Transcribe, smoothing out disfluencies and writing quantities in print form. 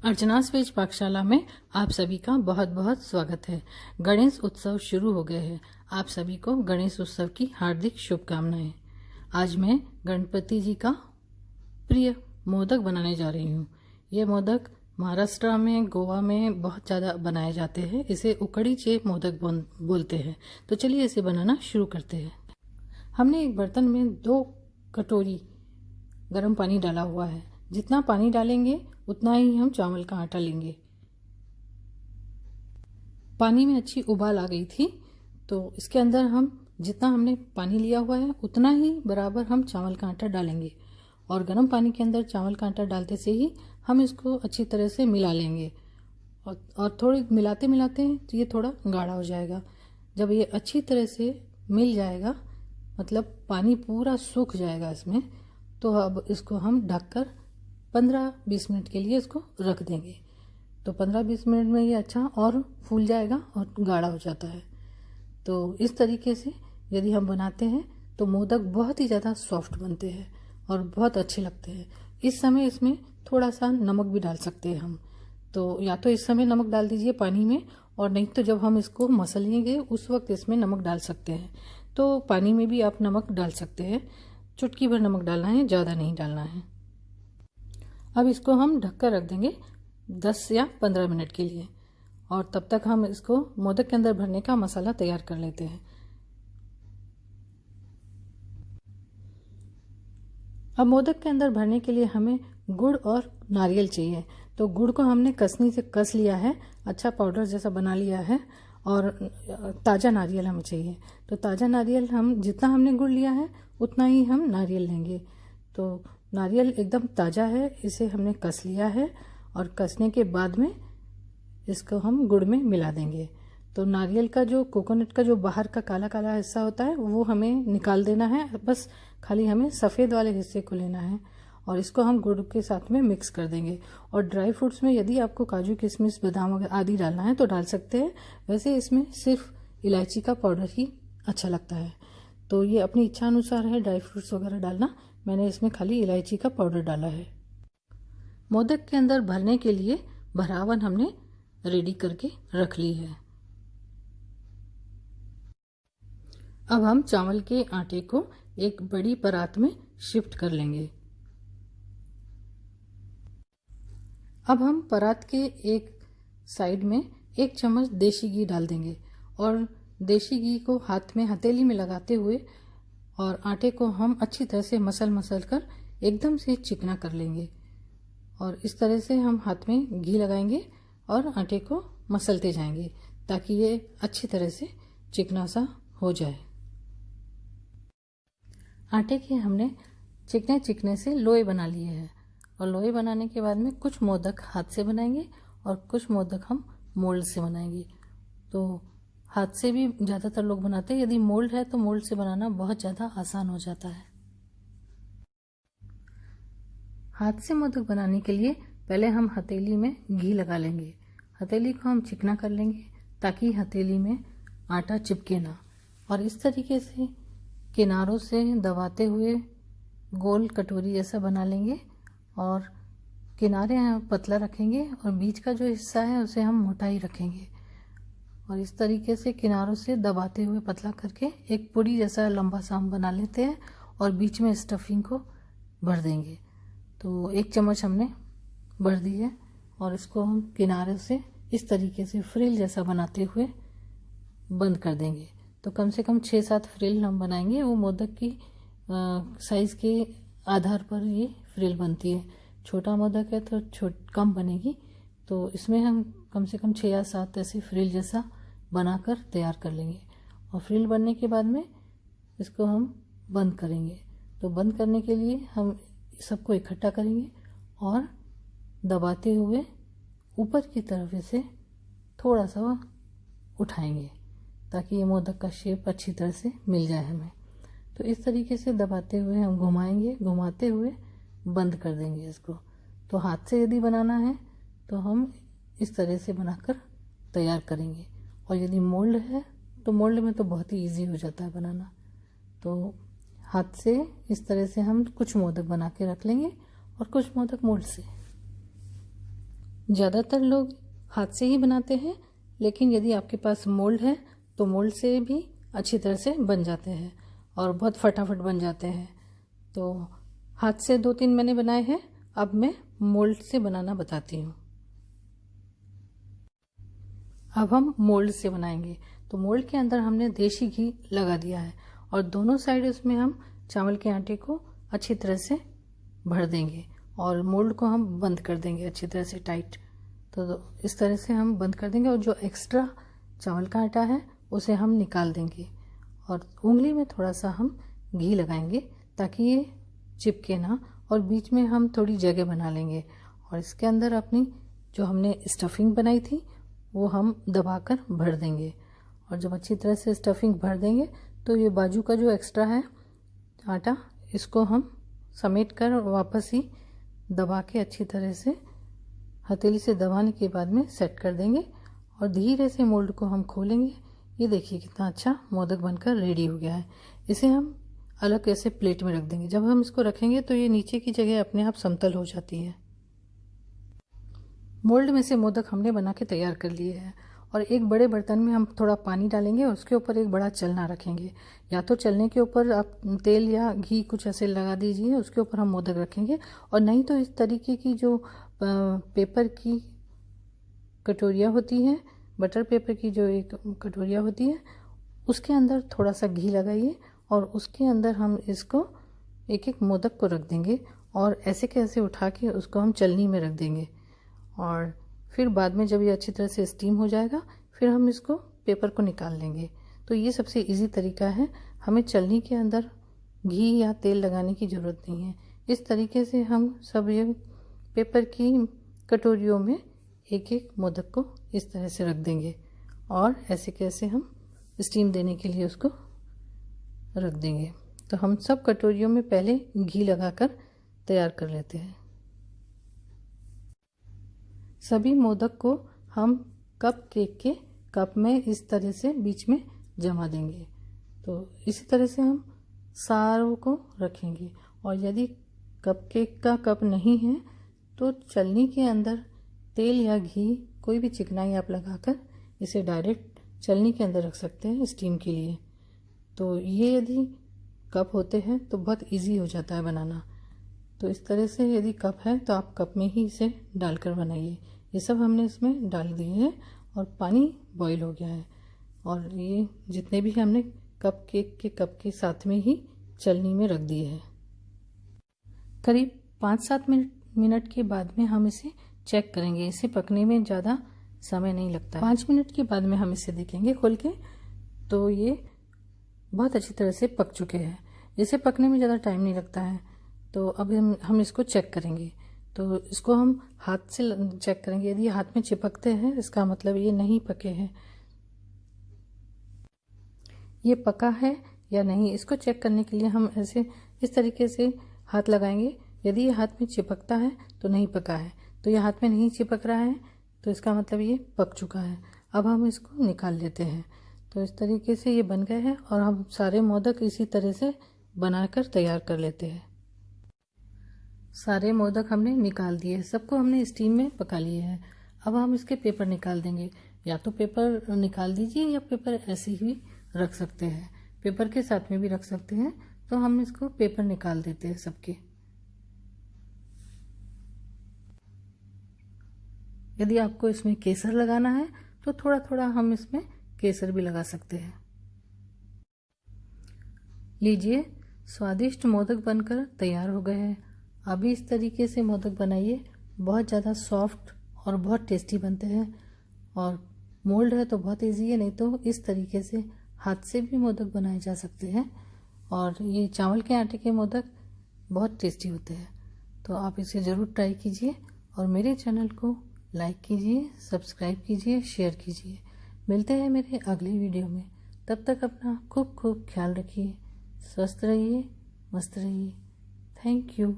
अर्चनास veg पाकशाला में आप सभी का बहुत बहुत स्वागत है। गणेश उत्सव शुरू हो गए हैं। आप सभी को गणेश उत्सव की हार्दिक शुभकामनाएं। आज मैं गणपति जी का प्रिय मोदक बनाने जा रही हूँ। ये मोदक महाराष्ट्र में, गोवा में बहुत ज़्यादा बनाए जाते हैं। इसे उकड़ीचे मोदक बोलते हैं। तो चलिए इसे बनाना शुरू करते हैं। हमने एक बर्तन में 2 कटोरी गर्म पानी डाला हुआ है। जितना पानी डालेंगे उतना ही हम चावल का आटा लेंगे। पानी में अच्छी उबाल आ गई थी, तो इसके अंदर हम जितना हमने पानी लिया हुआ है उतना ही बराबर हम चावल का आटा डालेंगे। और गर्म पानी के अंदर चावल का आटा डालते से ही हम इसको अच्छी तरह से मिला लेंगे। और थोड़ी मिलाते मिलाते तो ये थोड़ा गाढ़ा हो जाएगा। जब ये अच्छी तरह से मिल जाएगा, मतलब पानी पूरा सूख जाएगा इसमें, तो अब इसको हम ढककर 15-20 मिनट के लिए इसको रख देंगे। तो 15-20 मिनट में ये अच्छा और फूल जाएगा और गाढ़ा हो जाता है। तो इस तरीके से यदि हम बनाते हैं तो मोदक बहुत ही ज़्यादा सॉफ्ट बनते हैं और बहुत अच्छे लगते हैं। इस समय इसमें थोड़ा सा नमक भी डाल सकते हैं हम। तो या तो इस समय नमक डाल दीजिए पानी में, और नहीं तो जब हम इसको मसलेंगे उस वक्त इसमें नमक डाल सकते हैं। तो पानी में भी आप नमक डाल सकते हैं। चुटकी भर नमक डालना है, ज़्यादा नहीं डालना है। अब इसको हम ढककर रख देंगे 10 या 15 मिनट के लिए, और तब तक हम इसको मोदक के अंदर भरने का मसाला तैयार कर लेते हैं। अब मोदक के अंदर भरने के लिए हमें गुड़ और नारियल चाहिए। तो गुड़ को हमने कसनी से कस लिया है, अच्छा पाउडर जैसा बना लिया है। और ताज़ा नारियल हमें चाहिए। तो ताज़ा नारियल हम जितना हमने गुड़ लिया है उतना ही हम नारियल लेंगे। तो नारियल एकदम ताज़ा है, इसे हमने कस लिया है, और कसने के बाद में इसको हम गुड़ में मिला देंगे। तो नारियल का जो कोकोनट का जो बाहर का काला काला हिस्सा होता है वो हमें निकाल देना है। बस खाली हमें सफ़ेद वाले हिस्से को लेना है, और इसको हम गुड़ के साथ में मिक्स कर देंगे। और ड्राई फ्रूट्स में यदि आपको काजू, किशमिश, बादाम आदि डालना है तो डाल सकते हैं। वैसे इसमें सिर्फ इलायची का पाउडर ही अच्छा लगता है। तो ये अपनी इच्छा अनुसार है ड्राई फ्रूट्स वगैरह डालना। मैंने इसमें खाली इलायची का पाउडर डाला है। मोदक के अंदर भरने के लिए भरावन हमने रेडी करके रख ली है। अब हम चावल के आटे को एक बड़ी परात में शिफ्ट कर लेंगे। अब हम परात के एक साइड में 1 चम्मच देसी घी डाल देंगे, और देसी घी को हाथ में हथेली में लगाते हुए और आटे को हम अच्छी तरह से मसल कर एकदम से चिकना कर लेंगे। और इस तरह से हम हाथ में घी लगाएंगे और आटे को मसलते जाएंगे ताकि ये अच्छी तरह से चिकना सा हो जाए। आटे के हमने चिकने चिकने से लोई बना लिए हैं, और लोई बनाने के बाद में कुछ मोदक हाथ से बनाएंगे और कुछ मोदक हम मोल्ड से बनाएंगे। तो हाथ से भी ज़्यादातर लोग बनाते हैं। यदि मोल्ड है तो मोल्ड से बनाना बहुत ज़्यादा आसान हो जाता है। हाथ से मोदक बनाने के लिए पहले हम हथेली में घी लगा लेंगे। हथेली को हम चिकना कर लेंगे ताकि हथेली में आटा चिपके ना। और इस तरीके से किनारों से दबाते हुए गोल कटोरी जैसा बना लेंगे, और किनारे पतला रखेंगे और बीच का जो हिस्सा है उसे हम मोटा ही रखेंगे। और इस तरीके से किनारों से दबाते हुए पतला करके एक पूरी जैसा लंबा सा हम बना लेते हैं, और बीच में स्टफिंग को भर देंगे। तो 1 चम्मच हमने भर दी है, और इसको हम किनारे से इस तरीके से फ्रिल जैसा बनाते हुए बंद कर देंगे। तो कम से कम 6-7 फ्रिल हम बनाएंगे। वो मोदक की साइज़ के आधार पर ये फ्रिल बनती है। छोटा मोदक है तो कम बनेगी। तो इसमें हम कम से कम 6 या 7 ऐसे फ्रिल जैसा बनाकर तैयार कर लेंगे। और फ्रिल बनने के बाद में इसको हम बंद करेंगे। तो बंद करने के लिए हम सबको इकट्ठा करेंगे और दबाते हुए ऊपर की तरफ इसे थोड़ा सा उठाएंगे ताकि ये मोदक का शेप अच्छी तरह से मिल जाए हमें। तो इस तरीके से दबाते हुए हम घुमाएंगे, घुमाते हुए बंद कर देंगे इसको। तो हाथ से यदि बनाना है तो हम इस तरह से बनाकर तैयार करेंगे। और यदि मोल्ड है तो मोल्ड में तो बहुत ही इजी हो जाता है बनाना। तो हाथ से इस तरह से हम कुछ मोदक बना के रख लेंगे और कुछ मोदक मोल्ड से। ज़्यादातर लोग हाथ से ही बनाते हैं, लेकिन यदि आपके पास मोल्ड है तो मोल्ड से भी अच्छी तरह से बन जाते हैं और बहुत फटाफट बन जाते हैं। तो हाथ से 2-3 मैंने बनाए हैं, अब मैं मोल्ड से बनाना बताती हूँ। अब हम मोल्ड से बनाएंगे। तो मोल्ड के अंदर हमने देसी घी लगा दिया है और दोनों साइड उसमें हम चावल के आटे को अच्छी तरह से भर देंगे और मोल्ड को हम बंद कर देंगे अच्छी तरह से टाइट। तो इस तरह से हम बंद कर देंगे और जो एक्स्ट्रा चावल का आटा है उसे हम निकाल देंगे और उंगली में थोड़ा सा हम घी लगाएंगे ताकि ये चिपके ना, और बीच में हम थोड़ी जगह बना लेंगे और इसके अंदर अपनी जो हमने स्टफिंग बनाई थी वो हम दबाकर भर देंगे। और जब अच्छी तरह से स्टफिंग भर देंगे तो ये बाजू का जो एक्स्ट्रा है आटा, इसको हम समेट कर और वापस ही दबा के अच्छी तरह से हथेली से दबाने के बाद में सेट कर देंगे और धीरे से मोल्ड को हम खोलेंगे। ये देखिए कितना अच्छा मोदक बनकर रेडी हो गया है। इसे हम अलग ऐसे प्लेट में रख देंगे। जब हम इसको रखेंगे तो ये नीचे की जगह अपने आप समतल हो जाती है। मोल्ड में से मोदक हमने बना के तैयार कर लिए हैं और एक बड़े बर्तन में हम थोड़ा पानी डालेंगे और उसके ऊपर एक बड़ा चलना रखेंगे। या तो चलने के ऊपर आप तेल या घी कुछ ऐसे लगा दीजिए, उसके ऊपर हम मोदक रखेंगे, और नहीं तो इस तरीके की जो पेपर की कटोरियाँ होती हैं, बटर पेपर की जो एक कटोरियाँ होती है, उसके अंदर थोड़ा सा घी लगाइए और उसके अंदर हम इसको एक एक मोदक को रख देंगे और ऐसे कैसे उठा के उसको हम चलनी में रख देंगे। और फिर बाद में जब ये अच्छी तरह से स्टीम हो जाएगा फिर हम इसको पेपर को निकाल लेंगे। तो ये सबसे इजी तरीका है, हमें चलनी के अंदर घी या तेल लगाने की ज़रूरत नहीं है। इस तरीके से हम सब ये पेपर की कटोरियों में एक एक मोदक को इस तरह से रख देंगे और ऐसे कैसे हम स्टीम देने के लिए उसको रख देंगे। तो हम सब कटोरियों में पहले घी लगाकर तैयार कर लेते हैं। सभी मोदक को हम कप केक के कप में इस तरह से बीच में जमा देंगे। तो इसी तरह से हम सारों को रखेंगे और यदि कप केक का कप नहीं है तो चलनी के अंदर तेल या घी कोई भी चिकनाई आप लगाकर इसे डायरेक्ट चलनी के अंदर रख सकते हैं स्टीम के लिए। तो ये यदि कप होते हैं तो बहुत इजी हो जाता है बनाना। तो इस तरह से यदि कप है तो आप कप में ही इसे डालकर बनाइए। ये सब हमने इसमें डाल दिए हैं और पानी बॉईल हो गया है और ये जितने भी हमने कप केक के कप के साथ में ही चलनी में रख दिए हैं। करीब 5-7 मिनट के बाद में हम इसे चेक करेंगे। इसे पकने में ज़्यादा समय नहीं लगता है। 5 मिनट के बाद में हम इसे देखेंगे खोल के तो ये बहुत अच्छी तरह से पक चुके हैं। इसे पकने में ज़्यादा टाइम नहीं लगता है। तो अब हम इसको चेक करेंगे। तो इसको हम हाथ से चेक करेंगे। यदि हाथ में चिपकते हैं इसका मतलब ये नहीं पके हैं। ये पका है या नहीं इसको चेक करने के लिए हम ऐसे इस तरीके से हाथ लगाएंगे। यदि ये हाथ में चिपकता है तो नहीं पका है, तो ये हाथ में नहीं चिपक रहा है तो इसका मतलब ये पक चुका है। अब हम इसको निकाल लेते हैं। तो इस तरीके से ये बन गए हैं और हम सारे मोदक इसी तरह से बनाकर तैयार कर लेते हैं। सारे मोदक हमने निकाल दिए, सबको हमने स्टीम में पका लिए हैं। अब हम इसके पेपर निकाल देंगे। या तो पेपर निकाल दीजिए या पेपर ऐसे ही रख सकते हैं, पेपर के साथ में भी रख सकते हैं। तो हम इसको पेपर निकाल देते हैं सबके। यदि आपको इसमें केसर लगाना है तो थोड़ा थोड़ा हम इसमें केसर भी लगा सकते हैं। लीजिए, स्वादिष्ट मोदक बनकर तैयार हो गए हैं। अभी इस तरीके से मोदक बनाइए, बहुत ज़्यादा सॉफ्ट और बहुत टेस्टी बनते हैं। और मोल्ड है तो बहुत इजी है, नहीं तो इस तरीके से हाथ से भी मोदक बनाए जा सकते हैं। और ये चावल के आटे के मोदक बहुत टेस्टी होते हैं। तो आप इसे ज़रूर ट्राई कीजिए और मेरे चैनल को लाइक कीजिए, सब्सक्राइब कीजिए, शेयर कीजिए। मिलते हैं मेरे अगले वीडियो में। तब तक अपना खूब खूब ख्याल रखिए, स्वस्थ रहिए, मस्त रहिए। Thank you.